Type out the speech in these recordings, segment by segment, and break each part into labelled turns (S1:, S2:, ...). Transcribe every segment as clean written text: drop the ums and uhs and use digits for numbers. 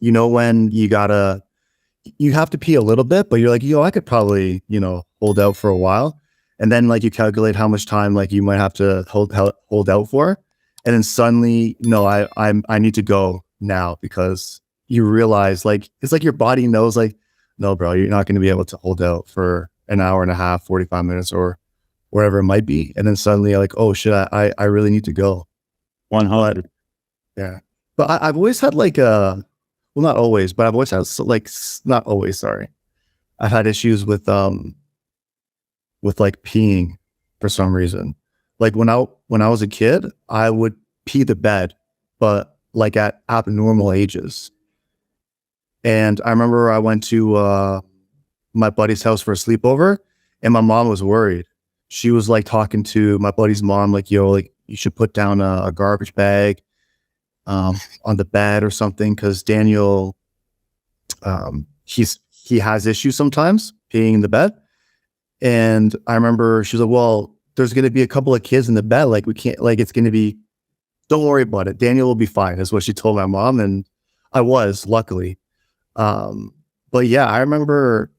S1: when you have to pee a little bit, but you're like, I could probably, hold out for a while. And then like you calculate how much time like you might have to hold out for. And then suddenly, no, I need to go now, because you realize like, it's like your body knows like, no, bro, you're not going to be able to hold out for an hour and a half, 45 minutes or wherever it might be. And then suddenly you're like, oh shit, I really need to go.
S2: 100.
S1: Yeah. But I've always had like well, not always, but I've always had like, not always, sorry. I've had issues with like peeing for some reason. Like when I was a kid, I would pee the bed, but like at abnormal ages. And I remember I went to my buddy's house for a sleepover, and my mom was worried. She was like talking to my buddy's mom, like, yo, like you should put down a garbage bag on the bed or something, because Daniel, he has issues sometimes peeing in the bed. And I remember she was like, well, there's going to be a couple of kids in the bed. Like we can't, like, it's going to be, don't worry about it. Daniel will be fine, is what she told my mom. And I was, luckily. But yeah, I remember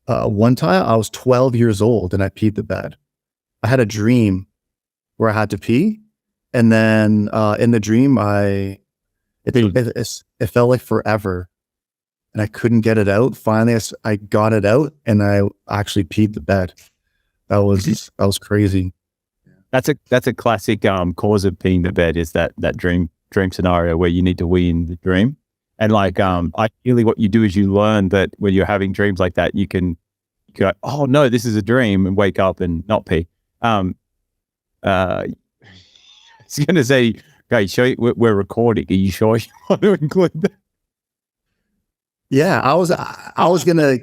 S1: one time I was 12 years old and I peed the bed. I had a dream where I had to pee. And then in the dream, it felt like forever. And I couldn't get it out. Finally, I got it out, and I actually peed the bed. That was crazy.
S2: That's a classic cause of peeing the bed, is that dream scenario where you need to wee in the dream. And like ideally what you do is you learn that when you're having dreams like that, you can go, oh no, this is a dream, and wake up and not pee. I was gonna say, okay, we're recording. Are you sure you want to include that?
S1: Yeah, I was gonna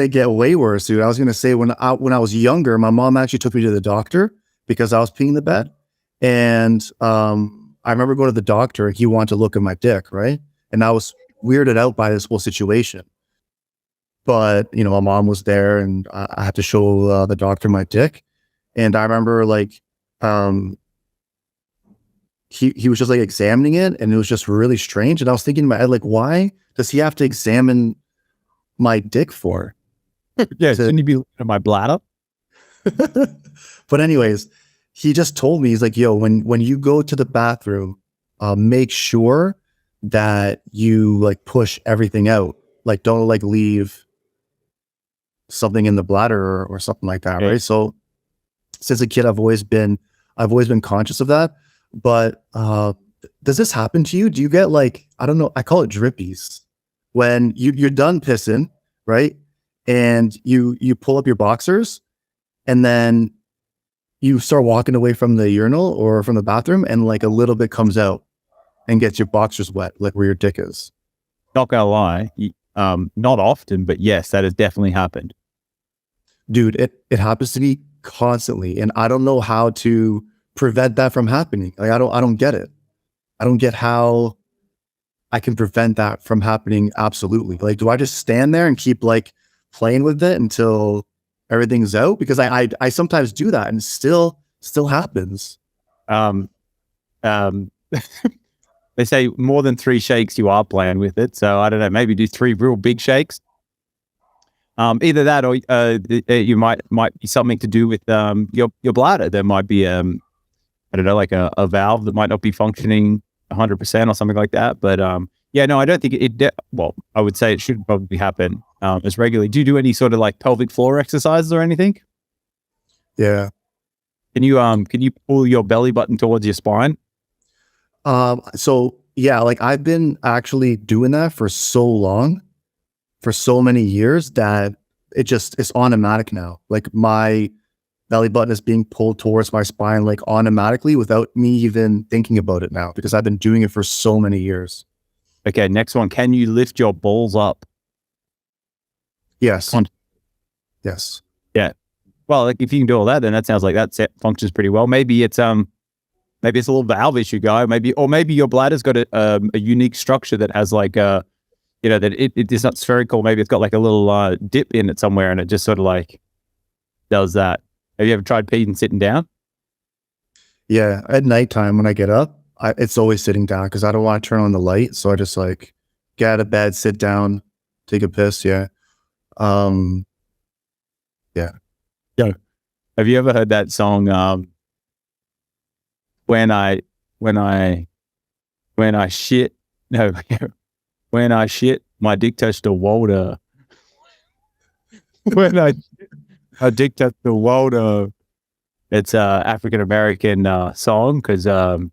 S1: get way worse, dude. I was gonna say when I was younger, my mom actually took me to the doctor because I was peeing the bed, and I remember going to the doctor, and he wanted to look at my dick, right? And I was weirded out by this whole situation. But my mom was there, and I had to show the doctor my dick, and I remember like he was just like examining it, and it was just really strange. And I was thinking in my head, like, why does he have to examine my dick for?
S2: Yeah, shouldn't you be looking at my bladder?
S1: But anyways, he just told me, he's like, yo, when you go to the bathroom, make sure that you like push everything out. Like don't like leave something in the bladder or something like that, right? So since a kid, I've always been conscious of that. But does this happen to you? Do you get like, I don't know, I call it drippies, when you're done pissing, right? And you pull up your boxers, and then you start walking away from the urinal or from the bathroom, and like a little bit comes out and gets your boxers wet, like where your dick is.
S2: Not gonna lie, not often, but yes, that has definitely happened.
S1: Dude, it happens to me constantly, and I don't know how to prevent that from happening. Like I don't get it. I don't get how I can prevent that from happening. Absolutely. Like, do I just stand there and keep like playing with it until everything's out? Because I sometimes do that, and it still happens.
S2: They say more than 3 shakes, you are playing with it. So I don't know, maybe do 3 real big shakes. Either that, or you might be something to do with your bladder. There might be I don't know, like a valve that might not be functioning 100% or something like that. But yeah, no, I don't think well, I would say it should probably happen as regularly. Do you do any sort of like pelvic floor exercises or anything?
S1: Yeah.
S2: Can you pull your belly button towards your spine?
S1: So yeah, like I've been actually doing that for so long, for so many years, that it's automatic now. Like my belly button is being pulled towards my spine, like automatically, without me even thinking about it now, because I've been doing it for so many years.
S2: Okay, next one. Can you lift your balls up?
S1: Yes. Yes.
S2: Yeah. Well, like if you can do all that, then that sounds like that functions pretty well. Maybe it's a little valve issue, guy. Maybe your bladder's got a unique structure that has like that it's not spherical. Maybe it's got like a little dip in it somewhere, and it just sort of like does that. Have you ever tried peeing sitting down?
S1: Yeah, at nighttime when I get up, it's always sitting down because I don't want to turn on the light. So I just like get out of bed, sit down, take a piss. Yeah. Yeah.
S2: Yo, have you ever heard that song? When I shit, no, when I shit, my dick touched the water. When I dick touched the water. It's a African American song because the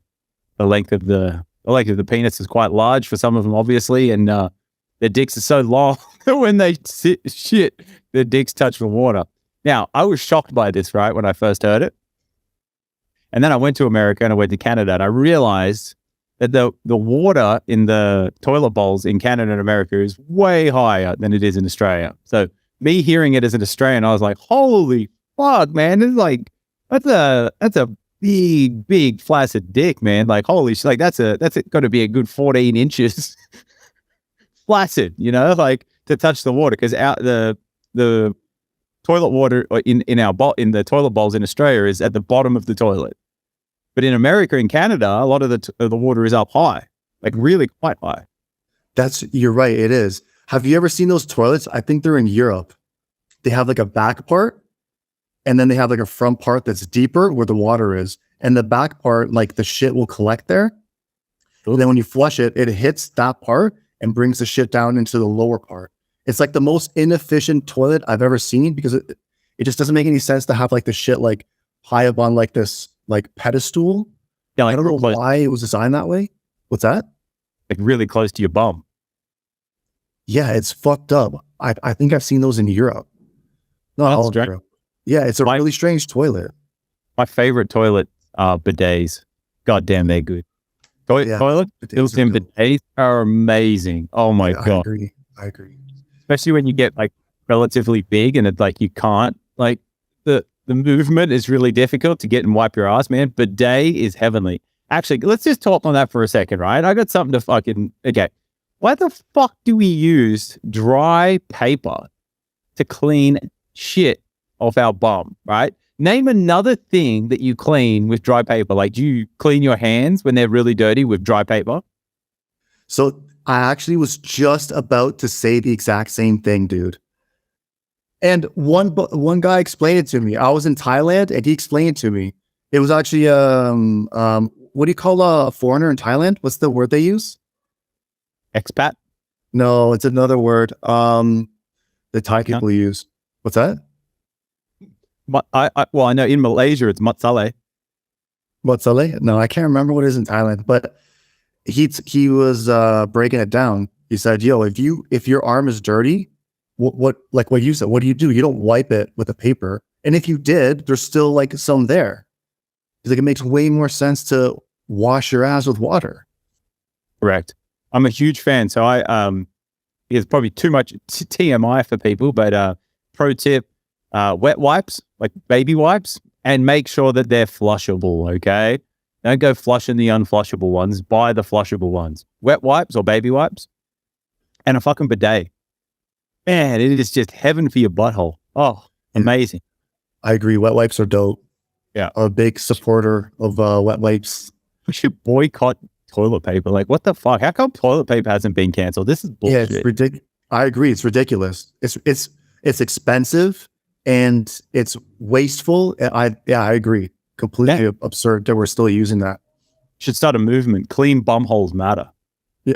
S2: length of the penis is quite large for some of them, obviously, and their dicks are so long that when they shit, their dicks touch the water. Now, I was shocked by this, right, when I first heard it. And then I went to America and I went to Canada and I realized that the water in the toilet bowls in Canada and America is way higher than it is in Australia. So me hearing it as an Australian, I was like, holy fuck, man. It's like, that's a big flaccid dick, man. Like, holy shit, like that's got to be a good 14 inches flaccid, you know, like to touch the water. Cause the toilet water in the toilet bowls in Australia is at the bottom of the toilet. But in America and Canada, a lot of the water is up high, like really quite high.
S1: You're right. It is. Have you ever seen those toilets? I think they're in Europe. They have like a back part and then they have like a front part that's deeper where the water is. And the back part, like the shit will collect there. And then when you flush it, it hits that part and brings the shit down into the lower part. It's like the most inefficient toilet I've ever seen because it just doesn't make any sense to have like the shit like high up on like this like pedestal.
S2: Yeah, like
S1: I don't know why it was designed that way. What's that?
S2: Like really close to your bum.
S1: Yeah, it's fucked up. I think I've seen those in Europe. Not all of Europe. Yeah, it's a really strange toilet.
S2: My favorite toilet are bidets. God damn, they're good. Toilet built-in bidets are amazing. Oh my God.
S1: I agree.
S2: Especially when you get like relatively big and it's like you can't, like the movement is really difficult to get and wipe your ass, man. Bidet is heavenly. Actually, let's just talk on that for a second, right? I got something to okay. Why the fuck do we use dry paper to clean shit off our bum, right? Name another thing that you clean with dry paper. Like, do you clean your hands when they're really dirty with dry paper?
S1: So I actually was just about to say the exact same thing, dude. And one guy explained it to me. I was in Thailand and he explained it to me. It was actually what do you call a foreigner in Thailand? What's the word they use?
S2: Expat?
S1: No, it's another word. The Thai people use. What's that?
S2: I know in Malaysia it's matsale.
S1: Matsale? No, I can't remember what it is in Thailand, but he was breaking it down. He said, "Yo, if your arm is dirty, what you said, what do? You don't wipe it with a paper, and if you did, there's still like some there. He's like, it makes way more sense to wash your ass with water."
S2: Correct. I'm a huge fan. So it's probably too much TMI for people, but pro tip: wet wipes, like baby wipes, and make sure that they're flushable. Okay. Don't go flushing the unflushable ones. Buy the flushable ones. Wet wipes or baby wipes and a fucking bidet. Man, it is just heaven for your butthole. Oh, amazing.
S1: I agree. Wet wipes are dope.
S2: Yeah.
S1: I'm a big supporter of wet wipes.
S2: We should boycott toilet paper. Like, what the fuck? How come toilet paper hasn't been canceled? This is bullshit.
S1: Yeah, it's ridiculous. I agree. It's ridiculous. It's expensive and it's wasteful. I agree. Completely absurd that we're still using that.
S2: Should start a movement. Clean bum holes matter.
S1: Yeah.